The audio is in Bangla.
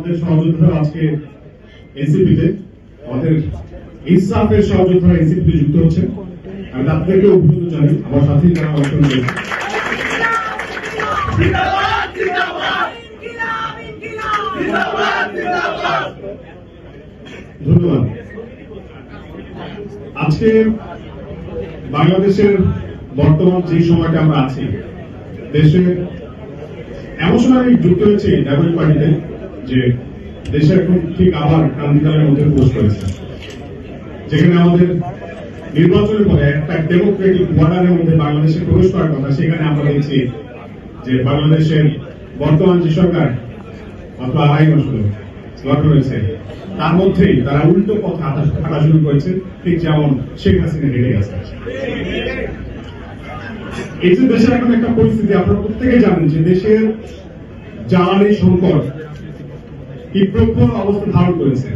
আমাদের সহযোদ্ধারা আজকে এনসিপিতে, আমাদের ইনসাফের সহযোদ্ধারা এনসিপিতে যুক্ত হচ্ছে। আমি আপনাদেরকে অভিনন্দন জানাই, আমার সাথে যারা অংশগ্রহণ করেছে। ধন্যবাদ। আজকে বাংলাদেশের বর্তমান যে সময়টা আমরা আছি, দেশের এমন সময় আমি যুক্ত হয়েছি নাগরিক পার্টিতে যে দেশে এখন ঠিক আবার ক্রান্তিকালের মধ্যে প্রবেশ করেছে, যেখানে আমাদের নির্বাচনের পরে একটা ডেমোক্রেটিক বর্ডারের মধ্যে বাংলাদেশে প্রবেশ করার কথা। সেখানে আমরা দেখছি যে বাংলাদেশের বর্তমান যে সরকার মাত্র 2.5 মাস গঠন হয়েছে, তার মধ্যেই তারা উল্টো পথ হাঁটা শুরু করেছে, ঠিক যেমন শেখ হাসিনা হেঁটে গেছে। এই যে দেশের এখন একটা পরিস্থিতি, আপনারা প্রত্যেকে জানেন যে দেশের জ্বালানি সংকট কি প্রখর অবস্থা ধারণ করেছে।